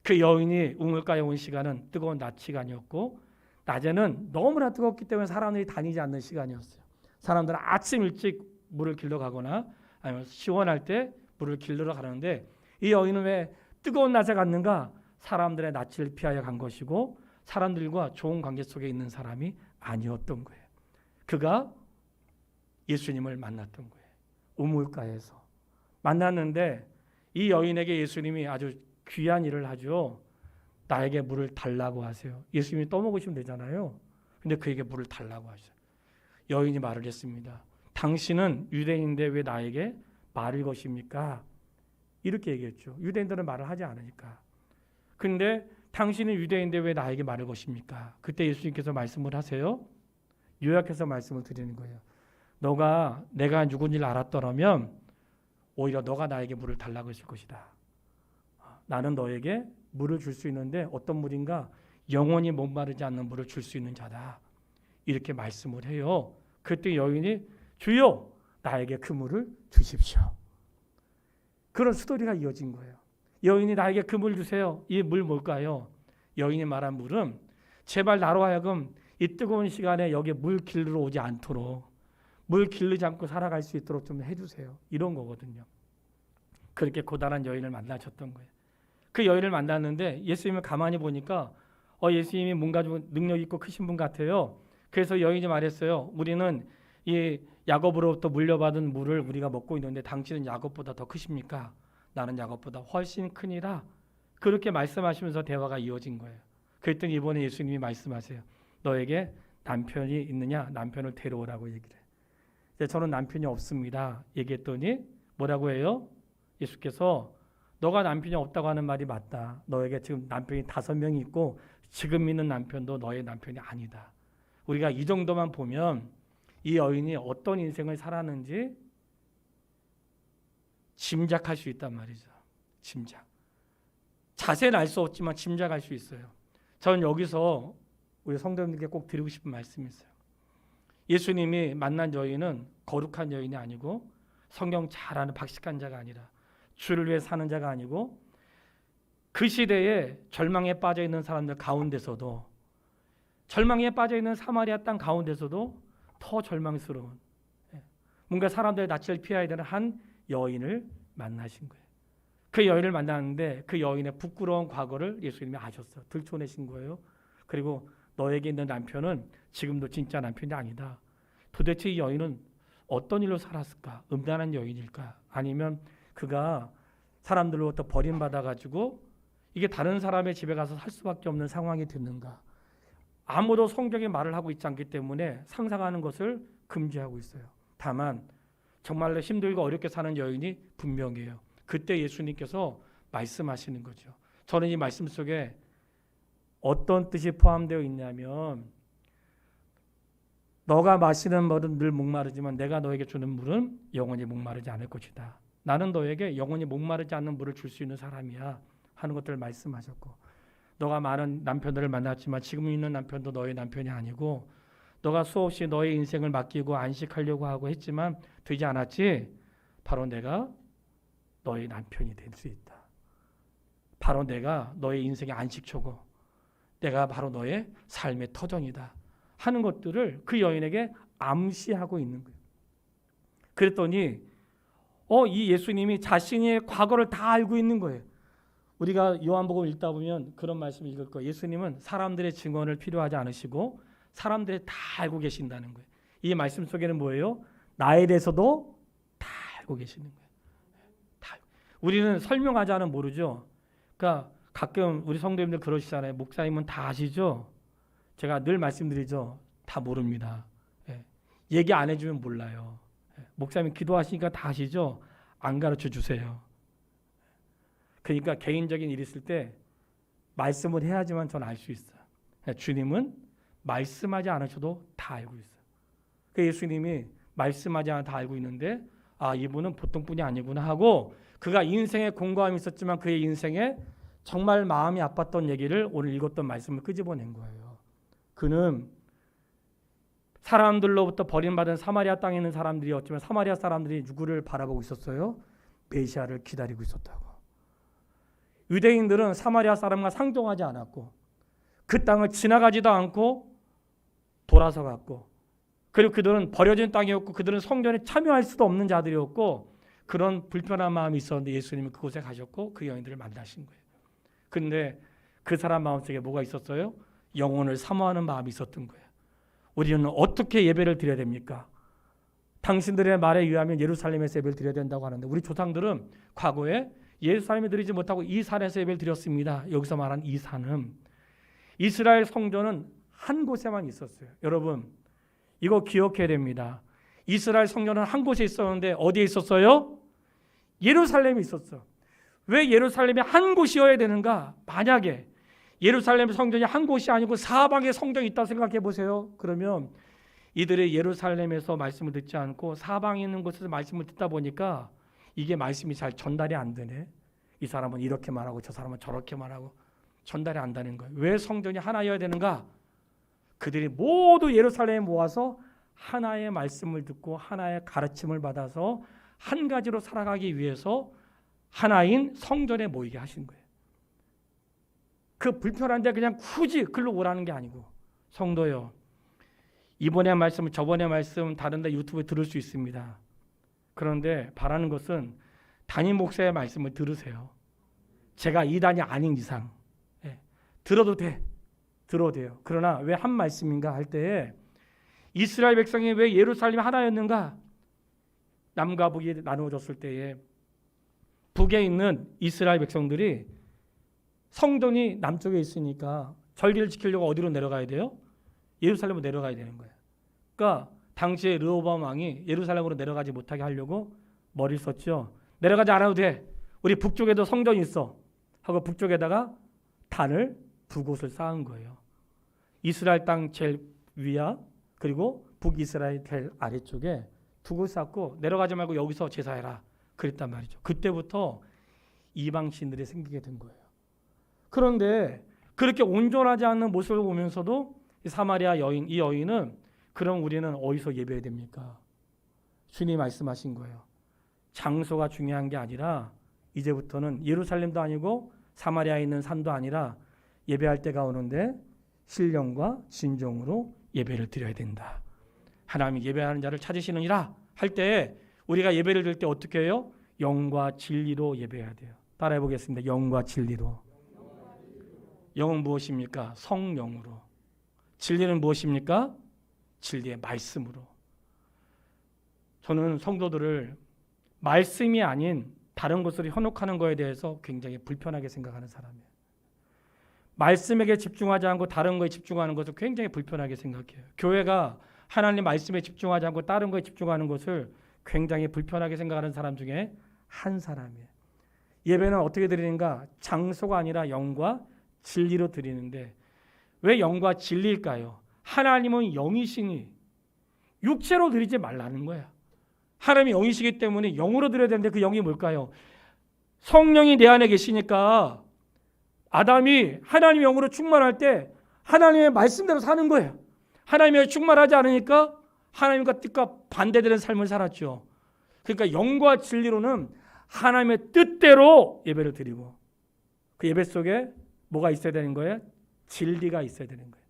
그 여인이 우물가에 온 시간은 뜨거운 낮 시간이었고, 낮에는 너무나 뜨겁기 때문에 사람들이 다니지 않는 시간이었어요. 사람들은 아침 일찍 물을 길러 가거나 아니면 시원할 때 물을 길러 가는데, 이 여인은 왜 뜨거운 낮에 갔는가? 사람들의 낯을 피하여 간 것이고 사람들과 좋은 관계 속에 있는 사람이 아니었던 거예요. 그가 예수님을 만났던 거예요. 우물가에서 만났는데 이 여인에게 예수님이 아주 귀한 일을 하죠. 나에게 물을 달라고 하세요. 예수님이 떠먹으시면 되잖아요. 근데 그에게 물을 달라고 하셔요. 여인이 말을 했습니다. 당신은 유대인인데 왜 나에게 말을 것입니까? 이렇게 얘기했죠. 유대인들은 말을 하지 않으니까. 근데 당신은 유대인인데 왜 나에게 말을 것입니까? 그때 예수님께서 말씀을 하세요. 요약해서 말씀을 드리는 거예요. 내가 누군지를 알았더라면 오히려 너가 나에게 물을 달라고 했을 것이다. 나는 너에게 물을 줄 수 있는데 어떤 물인가? 영원히 목마르지 않는 물을 줄 수 있는 자다. 이렇게 말씀을 해요. 그때 여인이 주여 나에게 그 물을 주십시오. 그런 스토리가 이어진 거예요. 여인이 나에게 그 물 주세요. 이 물 뭘까요? 여인이 말한 물은 제발 나로 하여금 이 뜨거운 시간에 여기 물 길러 오지 않도록, 물 길르지 않고 살아갈 수 있도록 좀 해주세요. 이런 거거든요. 그렇게 고단한 여인을 만나셨던 거예요. 그 여인을 만났는데 예수님을 가만히 보니까 예수님이 뭔가 좀 능력 있고 크신 분 같아요. 그래서 여인이 말했어요. 우리는 이 야곱으로부터 물려받은 물을 우리가 먹고 있는데 당신은 야곱보다 더 크십니까? 나는 야곱보다 훨씬 크니라. 그렇게 말씀하시면서 대화가 이어진 거예요. 그랬더니 이번에 예수님이 말씀하세요. 너에게 남편이 있느냐? 남편을 데려오라고 얘기를 해요. 저는 남편이 없습니다. 얘기했더니 뭐라고 해요? 예수께서 너가 남편이 없다고 하는 말이 맞다. 너에게 지금 남편이 5명이 있고 지금 있는 남편도 너의 남편이 아니다. 우리가 이 정도만 보면 이 여인이 어떤 인생을 살았는지 짐작할 수 있단 말이죠. 짐작. 자세는 알 수 없지만 짐작할 수 있어요. 저는 여기서 우리 성도님들께 꼭 드리고 싶은 말씀이 있어요. 예수님이 만난 여인은 거룩한 여인이 아니고 성경 잘 아는 박식한 자가 아니라 주를 위해 사는 자가 아니고 그 시대에 절망에 빠져 있는 사람들 가운데서도, 절망에 빠져 있는 사마리아 땅 가운데서도 더 절망스러운, 뭔가 사람들의 낯을 피해야 되는 한 여인을 만나신 거예요. 그 여인을 만났는데 그 여인의 부끄러운 과거를 예수님이 아셨어요. 들춰내신 거예요. 그리고 너에게 있는 남편은 지금도 진짜 남편이 아니다. 도대체 이 여인은 어떤 일로 살았을까? 음란한 여인일까? 아니면 그가 사람들로부터 버림받아가지고 이게 다른 사람의 집에 가서 살 수밖에 없는 상황이 됐는가? 아무도 성경에 말을 하고 있지 않기 때문에 상상하는 것을 금지하고 있어요. 다만 정말로 힘들고 어렵게 사는 여인이 분명해요. 그때 예수님께서 말씀하시는 거죠. 저는 이 말씀 속에 어떤 뜻이 포함되어 있냐면, 너가 마시는 물은 늘 목마르지만 내가 너에게 주는 물은 영원히 목마르지 않을 것이다. 나는 너에게 영원히 목마르지 않는 물을 줄 수 있는 사람이야 하는 것들을 말씀하셨고, 너가 많은 남편들을 만났지만 지금 있는 남편도 너의 남편이 아니고, 너가 수없이 너의 인생을 맡기고 안식하려고 하고 했지만 되지 않았지? 바로 내가 너의 남편이 될 수 있다. 바로 내가 너의 인생의 안식처고 내가 바로 너의 삶의 터전이다 하는 것들을 그 여인에게 암시하고 있는 거예요. 그랬더니 이 예수님이 자신의 과거를 다 알고 있는 거예요. 우리가 요한복음 읽다 보면 그런 말씀을 읽을 거예요. 예수님은 사람들의 증언을 필요하지 않으시고 사람들이 다 알고 계신다는 거예요. 이 말씀 속에는 뭐예요? 나에 대해서도 다 알고 계시는 거예요. 다. 우리는 설명하자는 모르죠. 그러니까 가끔 우리 성도님들 그러시잖아요. 목사님은 다 아시죠? 제가 늘 말씀드리죠. 다 모릅니다. 얘기 안 해주면 몰라요. 목사님 기도하시니까 다 아시죠? 안 가르쳐 주세요. 그러니까 개인적인 일이 있을 때 말씀을 해야지만 전 알 수 있어요. 주님은 말씀하지 않으셔도 다 알고 있어요. 그 예수님이 말씀하지 않아 다 알고 있는데 아, 이분은 보통 분이 아니구나 하고 그가 인생에 공고함이 있었지만 그의 인생에 정말 마음이 아팠던 얘기를 오늘 읽었던 말씀을 끄집어낸 거예요. 그는 사람들로부터 버림받은 사마리아 땅에 있는 사람들이었지만 사마리아 사람들이 누구를 바라보고 있었어요? 메시아를 기다리고 있었다고. 유대인들은 사마리아 사람과 상종하지 않았고 그 땅을 지나가지도 않고 돌아서 갔고, 그리고 그들은 버려진 땅이었고 그들은 성전에 참여할 수도 없는 자들이었고 그런 불편한 마음이 있었는데 예수님은 그곳에 가셨고 그 여인들을 만나신 거예요. 그런데 그 사람 마음속에 뭐가 있었어요? 영혼을 사모하는 마음이 있었던 거예요. 우리는 어떻게 예배를 드려야 됩니까? 당신들의 말에 의하면 예루살렘에서 예배를 드려야 된다고 하는데 우리 조상들은 과거에 예루살렘에 드리지 못하고 이 산에서 예배를 드렸습니다. 여기서 말한 이 산은 이스라엘 성전은 한 곳에만 있었어요. 여러분 이거 기억해야 됩니다. 이스라엘 성전은 한 곳에 있었는데 어디에 있었어요? 예루살렘에 있었어. 왜 예루살렘이 한 곳이어야 되는가? 만약에 예루살렘 성전이 한 곳이 아니고 사방에 성전이 있다고 생각해 보세요. 그러면 이들이 예루살렘에서 말씀을 듣지 않고 사방에 있는 곳에서 말씀을 듣다 보니까 이게 말씀이 잘 전달이 안 되네. 이 사람은 이렇게 말하고 저 사람은 저렇게 말하고 전달이 안 되는 거예요. 왜 성전이 하나여야 되는가? 그들이 모두 예루살렘에 모아서 하나의 말씀을 듣고 하나의 가르침을 받아서 한 가지로 살아가기 위해서 하나인 성전에 모이게 하신 거예요. 그 불편한데 그냥 굳이 글로 오라는 게 아니고, 성도요, 이번의 말씀, 저번의 말씀 다른 데 유튜브에 들을 수 있습니다. 그런데 바라는 것은 담임 목사의 말씀을 들으세요. 제가 이단이 아닌 이상 들어도 돼. 들어도 돼요. 그러나 왜 한 말씀인가 할 때에 이스라엘 백성이 왜 예루살렘이 하나였는가? 남과 북이 나누어졌을 때에 북에 있는 이스라엘 백성들이 성전이 남쪽에 있으니까 절기를 지키려고 어디로 내려가야 돼요? 예루살렘으로 내려가야 되는 거예요. 그러니까 당시에 르호보암 왕이 예루살렘으로 내려가지 못하게 하려고 머리를 썼죠. 내려가지 않아도 돼. 우리 북쪽에도 성전이 있어. 하고 북쪽에다가 단을 두 곳을 쌓은 거예요. 이스라엘 땅 제일 위야 그리고 북이스라엘 제일 아래쪽에 두 곳 쌓고 내려가지 말고 여기서 제사해라. 그랬단 말이죠. 그때부터 이방 신들이 생기게 된 거예요. 그런데 그렇게 온전하지 않는 모습을 보면서도 이 사마리아 여인, 이 여인은 그럼 우리는 어디서 예배해야 됩니까? 주님이 말씀하신 거예요. 장소가 중요한 게 아니라 이제부터는 예루살렘도 아니고 사마리아에 있는 산도 아니라 예배할 때가 오는데 신령과 진정으로 예배를 드려야 된다. 하나님이 예배하는 자를 찾으시느니라 할 때 우리가 예배를 드릴 때 어떻게 해요? 영과 진리로 예배해야 돼요. 따라해 보겠습니다. 영과 진리로. 영은 무엇입니까? 성령으로. 진리는 무엇입니까? 진리의 말씀으로. 저는 성도들을 말씀이 아닌 다른 것으로 현혹하는 것에 대해서 굉장히 불편하게 생각하는 사람이에요. 말씀에게 집중하지 않고 다른 거에 집중하는 것을 굉장히 불편하게 생각해요. 교회가 하나님 말씀에 집중하지 않고 다른 거에 집중하는 것을 굉장히 불편하게 생각하는 사람 중에 한 사람이에요. 예배는 어떻게 드리는가? 장소가 아니라 영과 진리로 드리는데 왜 영과 진리일까요? 하나님은 영이시니 육체로 드리지 말라는 거야. 하나님이 영이시기 때문에 영으로 드려야 되는데 그 영이 뭘까요? 성령이 내 안에 계시니까 아담이 하나님의 영으로 충만할 때 하나님의 말씀대로 사는 거예요. 하나님의 충만하지 않으니까 하나님과 뜻과 반대되는 삶을 살았죠. 그러니까 영과 진리로는 하나님의 뜻대로 예배를 드리고 그 예배 속에 뭐가 있어야 되는 거예요? 진리가 있어야 되는 거예요.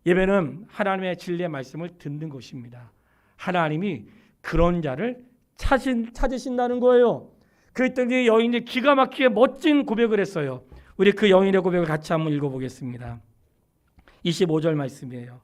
예배는 하나님의 진리의 말씀을 듣는 것입니다. 하나님이 그런 자를 찾으신다는 거예요. 그랬더니 여인이 기가 막히게 멋진 고백을 했어요. 우리 그 여인의 고백을 같이 한번 읽어보겠습니다. 25절 말씀이에요.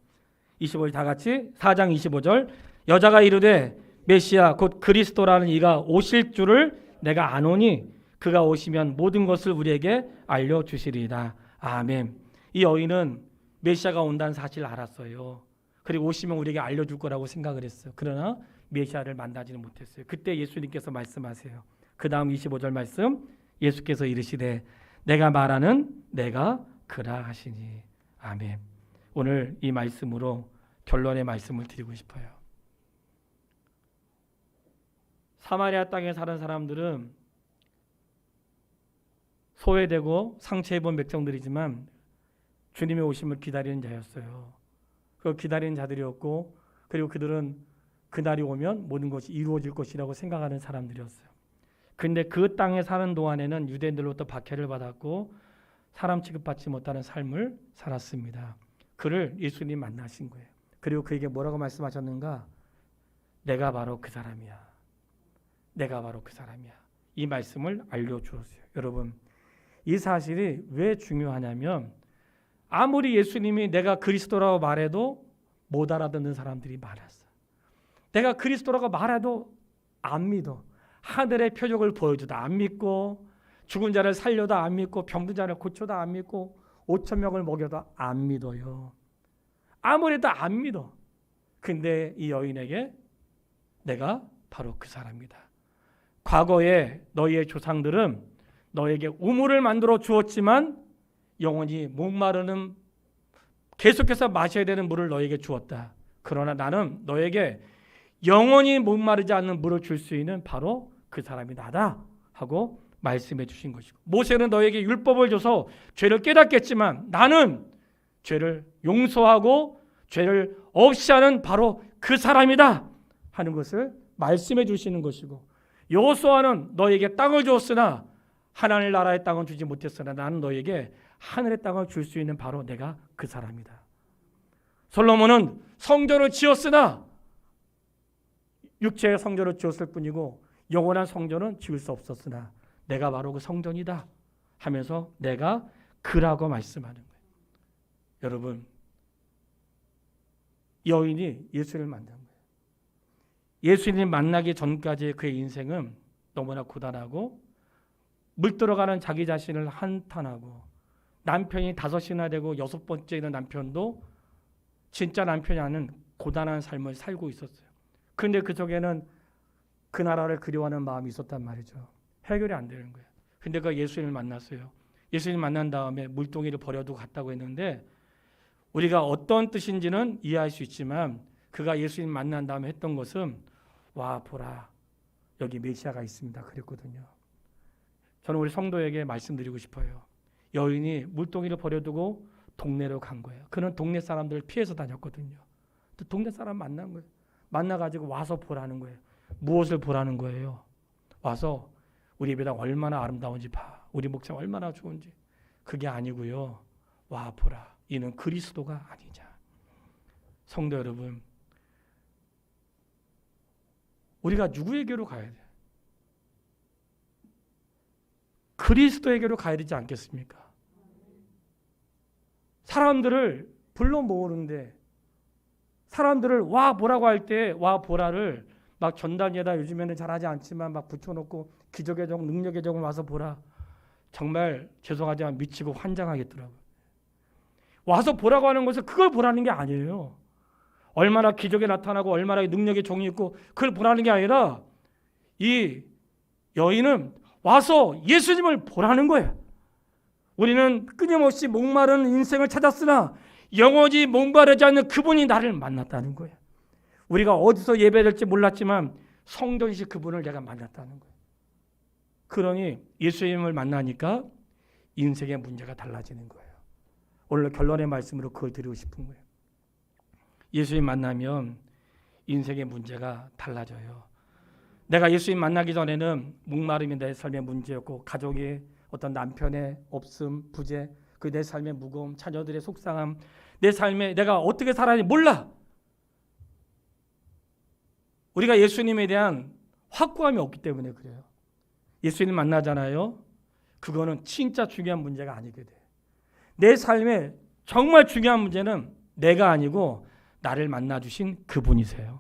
25절 다 같이 4장 25절 여자가 이르되 메시아 곧 그리스도라는 이가 오실 줄을 내가 아노니 그가 오시면 모든 것을 우리에게 알려주시리이다. 아멘. 이 여인은 메시아가 온다는 사실을 알았어요. 그리고 오시면 우리에게 알려줄 거라고 생각을 했어요. 그러나 메시아를 만나지는 못했어요. 그때 예수님께서 말씀하세요. 그 다음 25절 말씀 예수께서 이르시되 내가 말하는 내가 그라 하시니. 아멘. 오늘 이 말씀으로 결론의 말씀을 드리고 싶어요. 사마리아 땅에 사는 사람들은 소외되고 상처 입은 백성들이지만 주님의 오심을 기다리는 자였어요. 그 기다리는 자들이었고, 그리고 그들은 그날이 오면 모든 것이 이루어질 것이라고 생각하는 사람들이었어요. 근데 그 땅에 사는 동안에는 유대인들로부터 박해를 받았고 사람 취급받지 못하는 삶을 살았습니다. 그를 예수님 만나신 거예요. 그리고 그에게 뭐라고 말씀하셨는가? 내가 바로 그 사람이야. 내가 바로 그 사람이야. 이 말씀을 알려주었어요. 여러분, 이 사실이 왜 중요하냐면 아무리 예수님이 내가 그리스도라고 말해도 못 알아듣는 사람들이 많았어요. 내가 그리스도라고 말해도 안 믿어. 하늘의 표적을 보여줘도 안 믿고, 죽은 자를 살려도 안 믿고, 병든 자를 고쳐도 안 믿고, 5천 명을 먹여도 안 믿어요. 아무래도 안 믿어. 근데 이 여인에게 내가 바로 그 사람이다. 과거에 너희의 조상들은 너에게 우물을 만들어 주었지만 영원히 목마르는, 계속해서 마셔야 되는 물을 너에게 주었다. 그러나 나는 너에게 영원히 목마르지 않는 물을 줄 수 있는 바로 그 사람이 나다 하고 말씀해 주신 것이고, 모세는 너에게 율법을 줘서 죄를 깨닫겠지만 나는 죄를 용서하고 죄를 없이 하는 바로 그 사람이다 하는 것을 말씀해 주시는 것이고, 여호수아는 너에게 땅을 주었으나 하나님 나라의 땅은 주지 못했으나 나는 너에게 하늘의 땅을 줄 수 있는 바로 내가 그 사람이다. 솔로몬은 성전을 지었으나 육체의 성전을 지었을 뿐이고 영원한 성전은 지을 수 없었으나 내가 바로 그 성전이다 하면서 내가 그라고 말씀하는 거예요. 여러분, 여인이 예수를 만난 거예요. 예수님 만나기 전까지의 그의 인생은 너무나 고단하고 물 들어가는 자기 자신을 한탄하고, 남편이 5이나 되고 6번째 있는 남편도 진짜 남편이 아닌 고단한 삶을 살고 있었어요. 그런데 그 속에는 그 나라를 그리워하는 마음이 있었단 말이죠. 해결이 안 되는 거예요. 근데 그 예수님을 만났어요. 예수님 만난 다음에 물동이를 버려두고 갔다고 했는데, 우리가 어떤 뜻인지는 이해할 수 있지만 그가 예수님 만난 다음에 했던 것은 와 보라 여기 메시아가 있습니다 그랬거든요. 저는 우리 성도에게 말씀드리고 싶어요. 여인이 물동이를 버려두고 동네로 간 거예요. 그는 동네 사람들을 피해서 다녔거든요. 또 동네 사람 만난 거예요. 만나가지고 와서 보라는 거예요. 무엇을 보라는 거예요? 와서 우리 예배당 얼마나 아름다운지 봐. 우리 목장 얼마나 좋은지. 그게 아니고요. 와 보라. 이는 그리스도가 아니냐. 성도 여러분, 우리가 누구에게로 가야 돼요? 그리스도에게로 가야 되지 않겠습니까? 사람들을 불러 모으는데, 사람들을 와 보라고 할 때 와 보라를 막 전단지에다 요즘에는 잘하지 않지만 막 붙여놓고 기적의 종, 능력의 종을 와서 보라. 정말 죄송하지만 미치고 환장하겠더라고요. 와서 보라고 하는 것은 그걸 보라는 게 아니에요. 얼마나 기적이 나타나고 얼마나 능력의 종이 있고 그걸 보라는 게 아니라, 이 여인은 와서 예수님을 보라는 거예요. 우리는 끊임없이 목마른 인생을 찾았으나 영원히 목마르지 않는 그분이 나를 만났다는 거예요. 우리가 어디서 예배될지 몰랐지만 성전시 그분을 내가 만났다는 거예요. 그러니 예수님을 만나니까 인생의 문제가 달라지는 거예요. 오늘 결론의 말씀으로 그걸 드리고 싶은 거예요. 예수님 만나면 인생의 문제가 달라져요. 내가 예수님 만나기 전에는 목마름이 내 삶의 문제였고, 가족의 어떤 남편의 없음, 부재, 그 내 삶의 무거움, 자녀들의 속상함, 내 삶에 내가 어떻게 살아야 할지 몰라. 우리가 예수님에 대한 확고함이 없기 때문에 그래요. 예수님 만나잖아요. 그거는 진짜 중요한 문제가 아니게 돼요. 내 삶에 정말 중요한 문제는 내가 아니고 나를 만나주신 그분이세요.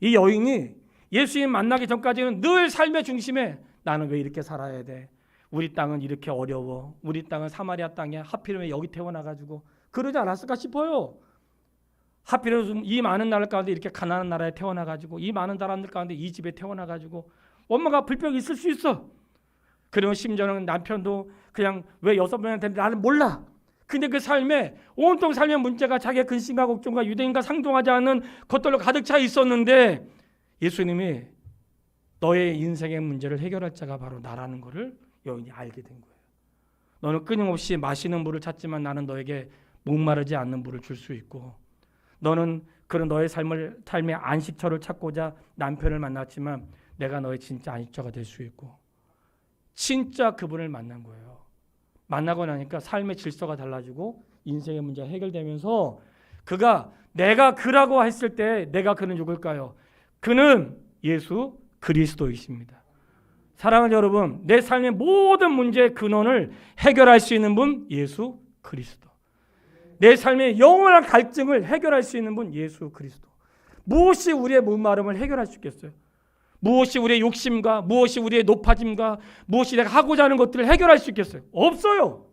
이 여인이 예수님 만나기 전까지는 늘 삶의 중심에 나는 왜 이렇게 살아야 돼? 우리 땅은 이렇게 어려워. 우리 땅은 사마리아 땅이야. 하필이면 여기 태어나가지고 그러지 않았을까 싶어요. 하필이면 이 많은 나라 가운데 이렇게 가난한 나라에 태어나가지고, 이 많은 사람들 가운데 이 집에 태어나가지고 엄마가 불평이 있을 수 있어. 그리고 심지어는 남편도 그냥 왜 6명한테 되는데 나는 몰라. 근데 그 삶에 온통 삶의 문제가 자기의 근심과 걱정과 유대인과 상종하지 않는 것들로 가득 차 있었는데, 예수님이 너의 인생의 문제를 해결할 자가 바로 나라는 것을 여인이 알게 된 거예요. 너는 끊임없이 마시는 물을 찾지만 나는 너에게 목마르지 않는 물을 줄 수 있고, 너는 그런 너의 삶의 안식처를 찾고자 남편을 만났지만 내가 너의 진짜 안식처가 될 수 있고, 진짜 그분을 만난 거예요. 만나고 나니까 삶의 질서가 달라지고 인생의 문제가 해결되면서 그가 내가 그라고 했을 때 내가 그는 누굴까요? 그는 예수 그리스도이십니다. 사랑하는 여러분, 내 삶의 모든 문제의 근원을 해결할 수 있는 분 예수 그리스도. 내 삶의 영원한 갈증을 해결할 수 있는 분 예수 그리스도. 무엇이 우리의 목마름을 해결할 수 있겠어요? 무엇이 우리의 욕심과 무엇이 우리의 높아짐과 무엇이 내가 하고자 하는 것들을 해결할 수 있겠어요? 없어요.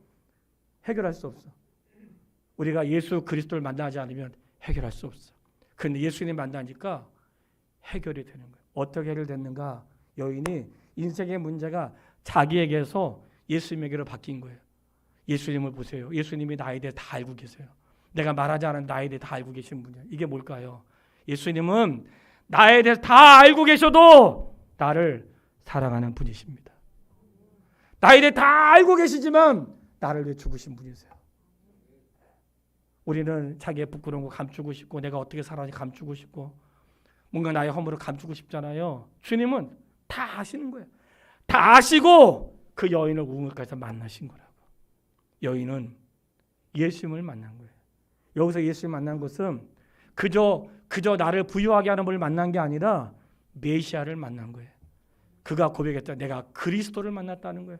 해결할 수 없어. 우리가 예수 그리스도를 만나지 않으면 해결할 수 없어. 그런데 예수님 만나니까 해결이 되는 거예요. 어떻게 해결됐는가? 여인이 인생의 문제가 자기에게서 예수님에게로 바뀐 거예요. 예수님을 보세요. 예수님이 나에 대해 다 알고 계세요. 내가 말하지 않은 나에 대해 다 알고 계신 분이에요. 이게 뭘까요? 예수님은 나에 대해서 다 알고 계셔도 나를 사랑하는 분이십니다. 나에 대해 다 알고 계시지만 나를 위해 죽으신 분이세요. 우리는 자기의 부끄러운 거 감추고 싶고 내가 어떻게 살아야지 감추고 싶고 뭔가 나의 허물을 감추고 싶잖아요. 주님은 다 아시는 거예요. 다 아시고 그 여인을 우물가에서 만나신 거라고. 여인은 예수님을 만난 거예요. 여기서 예수님 만난 것은 그저 나를 부유하게 하는 분을 만난 게 아니라 메시아를 만난 거예요. 그가 고백했다. 내가 그리스도를 만났다는 거예요.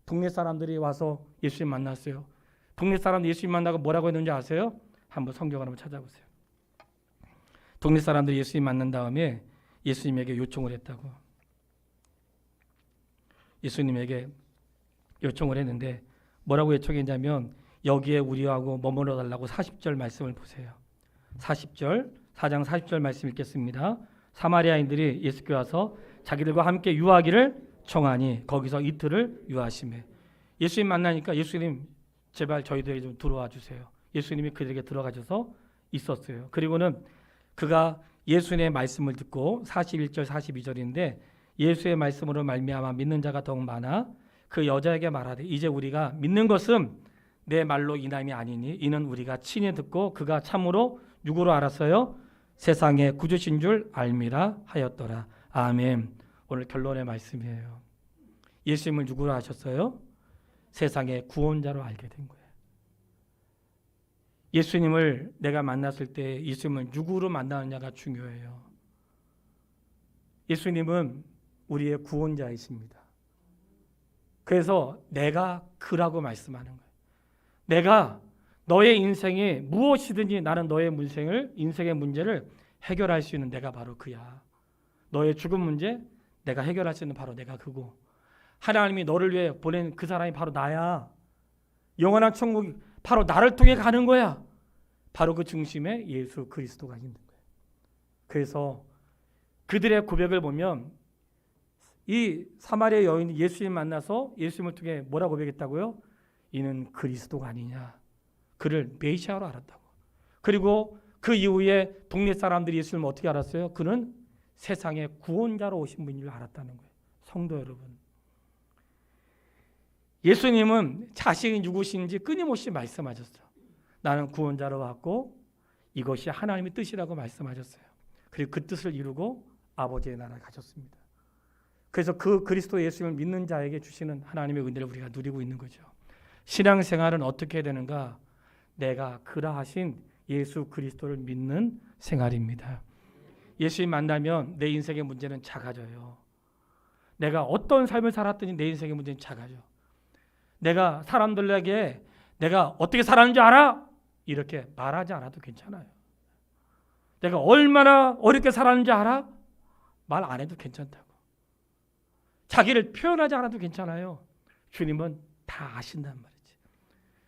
동네 사람들이 와서 예수님 만났어요. 동네 사람들 예수님 만나고 뭐라고 했는지 아세요? 한번 성경을 한번 찾아보세요. 동네 사람들이 예수님 만난 다음에 예수님에게 요청을 했다고. 예수님에게 요청을 했는데 뭐라고 요청했냐면 여기에 우리하고 머물러 달라고 40절 말씀을 보세요. 40절 4장 40절 말씀 읽겠습니다. 사마리아인들이 예수께 와서 자기들과 함께 유하기를 청하니 거기서 이틀을 유하시매. 예수님 만나니까 예수님 제발 저희들에게 좀 들어와 주세요. 예수님이 그들에게 들어가셔서 있었어요. 그리고는 그가 예수님의 말씀을 듣고 41절 42절인데 예수의 말씀으로 말미암아 믿는 자가 더욱 많아 그 여자에게 말하되 이제 우리가 믿는 것은 내 말로 인함이 아니니 이는 우리가 친히 듣고 그가 참으로 누구로 알았어요? 세상의 구주신 줄 알미라 하였더라. 아멘. 오늘 결론의 말씀이에요. 예수님을 누구로 아셨어요? 세상의 구원자로 알게 된 거예요. 예수님을 내가 만났을 때 예수님을 누구로 만나느냐가 중요해요. 예수님은 우리의 구원자이십니다. 그래서 내가 그라고 말씀하는 거예요. 내가 너의 인생에 무엇이든지 나는 너의 인생의 문제를 해결할 수 있는 내가 바로 그야. 너의 죽음 문제 내가 해결할 수 있는 바로 내가 그고 하나님이 너를 위해 보낸 그 사람이 바로 나야. 영원한 천국이 바로 나를 통해 가는 거야. 바로 그 중심에 예수 그리스도가 있는 거예요. 그래서 그들의 고백을 보면 이 사마리아 여인이 예수님 만나서 예수님을 통해 뭐라고 고백했다고요? 이는 그리스도가 아니냐. 그를 메시아로 알았다고. 그리고 그 이후에 동네 사람들이 예수님을 어떻게 알았어요? 그는 세상의 구원자로 오신 분인 줄 알았다는 거예요. 성도 여러분, 예수님은 자신이 누구신지 끊임없이 말씀하셨어요. 나는 구원자로 왔고 이것이 하나님의 뜻이라고 말씀하셨어요. 그리고 그 뜻을 이루고 아버지의 나라에 가셨습니다. 그래서 그 그리스도 예수님을 믿는 자에게 주시는 하나님의 은혜를 우리가 누리고 있는 거죠. 신앙생활은 어떻게 해야 되는가? 내가 그라하신 예수 그리스도를 믿는 생활입니다. 예수님 만나면 내 인생의 문제는 작아져요. 내가 어떤 삶을 살았더니 내 인생의 문제는 작아져. 내가 사람들에게 내가 어떻게 살았는지 알아? 이렇게 말하지 않아도 괜찮아요. 내가 얼마나 어렵게 살았는지 알아? 말 안 해도 괜찮다고. 자기를 표현하지 않아도 괜찮아요. 주님은 다 아신단 말이지.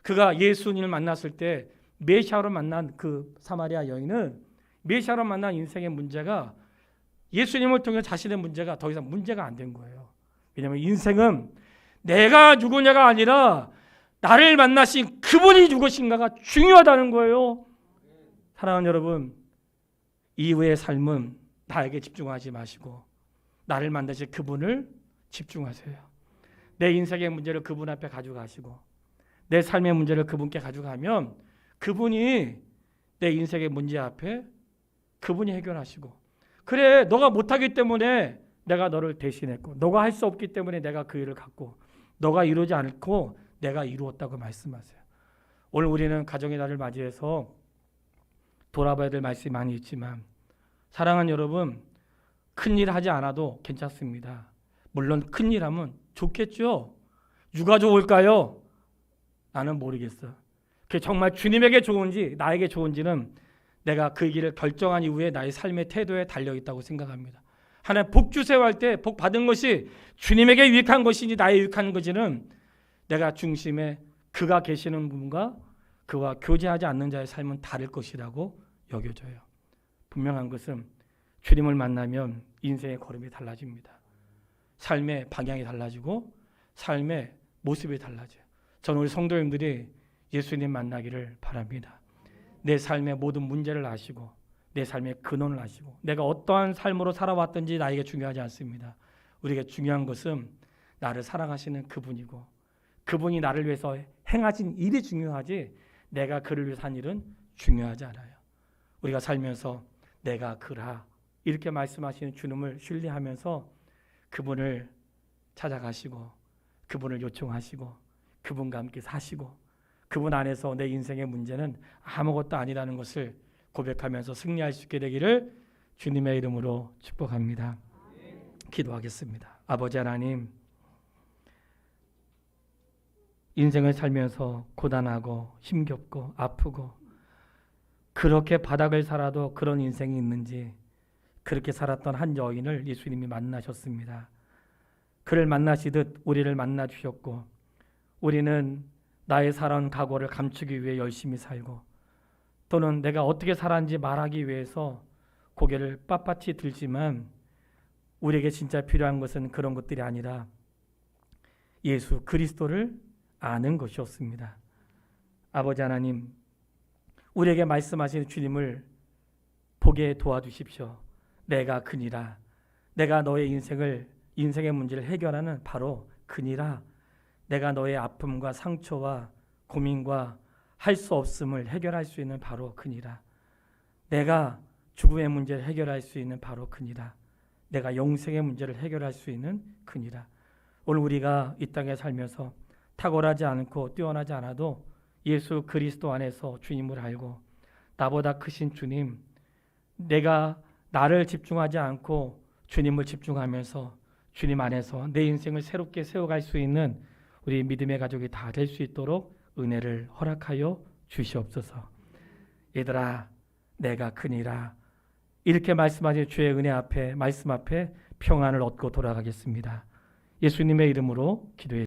그가 예수님을 만났을 때 메시아로 만난 그 사마리아 여인은 메시아로 만난 인생의 문제가 예수님을 통해 자신의 문제가 더 이상 문제가 안 된 거예요. 왜냐하면 인생은 내가 누구냐가 아니라 나를 만나신 그분이 누구신가가 중요하다는 거예요. 사랑하는 여러분, 이후의 삶은 나에게 집중하지 마시고 나를 만드신 그분을 집중하세요. 내 인생의 문제를 그분 앞에 가져가시고 내 삶의 문제를 그분께 가져가면 그분이 내 인생의 문제 앞에 그분이 해결하시고, 그래 너가 못하기 때문에 내가 너를 대신했고 너가 할 수 없기 때문에 내가 그 일을 갖고 너가 이루지 않고 내가 이루었다고 말씀하세요. 오늘 우리는 가정의 날을 맞이해서 돌아봐야 될 말씀이 많이 있지만 사랑하는 여러분, 큰일 하지 않아도 괜찮습니다. 물론 큰일 하면 좋겠죠. 누가 좋을까요? 나는 모르겠어. 그게 정말 주님에게 좋은지 나에게 좋은지는 내가 그 길을 결정한 이후에 나의 삶의 태도에 달려있다고 생각합니다. 하나님 복 주세요 할 때 복 받은 것이 주님에게 유익한 것인지 나에 유익한 것인지는 내가 중심에 그가 계시는 분과 그와 교제하지 않는 자의 삶은 다를 것이라고 여겨져요. 분명한 것은 주님을 만나면 인생의 걸음이 달라집니다. 삶의 방향이 달라지고 삶의 모습이 달라져요. 저는 우리 성도님들이 예수님 만나기를 바랍니다. 내 삶의 모든 문제를 아시고 내 삶의 근원을 아시고 내가 어떠한 삶으로 살아왔든지 나에게 중요하지 않습니다. 우리에게 중요한 것은 나를 사랑하시는 그분이고 그분이 나를 위해서 행하신 일이 중요하지 내가 그를 위해서 한 일은 중요하지 않아요. 우리가 살면서 내가 그라 이렇게 말씀하시는 주님을 신뢰하면서 그분을 찾아가시고 그분을 요청하시고 그분과 함께 사시고 그분 안에서 내 인생의 문제는 아무것도 아니라는 것을 고백하면서 승리할 수 있게 되기를 주님의 이름으로 축복합니다. 기도하겠습니다. 아버지 하나님, 인생을 살면서 고단하고 힘겹고 아프고 그렇게 바닥을 살아도 그런 인생이 있는지 그렇게 살았던 한 여인을 예수님이 만나셨습니다. 그를 만나시듯 우리를 만나 주셨고 우리는 나의 살아온 각오를 감추기 위해 열심히 살고 또는 내가 어떻게 살았는지 말하기 위해서 고개를 빳빳이 들지만 우리에게 진짜 필요한 것은 그런 것들이 아니라 예수 그리스도를 아는 것이었습니다. 아버지 하나님, 우리에게 말씀하시는 주님을 보게 도와주십시오. 내가 그니라. 내가 너의 인생의 문제를 해결하는 바로 그니라. 내가 너의 아픔과 상처와 고민과 할 수 없음을 해결할 수 있는 바로 그니라. 내가 죽음의 문제를 해결할 수 있는 바로 그니라. 내가 영생의 문제를 해결할 수 있는 그니라. 오늘 우리가 이 땅에 살면서 탁월하지 않고 뛰어나지 않아도 예수 그리스도 안에서 주님을 알고 나보다 크신 주님, 내가 나를 집중하지 않고 주님을 집중하면서 주님 안에서 내 인생을 새롭게 세워갈 수 있는 우리 믿음의 가족이 다 될 수 있도록 은혜를 허락하여 주시옵소서. 얘들아, 내가 크니라. 이렇게 말씀하신 주의 은혜 앞에, 말씀 앞에 평안을 얻고 돌아가겠습니다. 예수님의 이름으로 기도해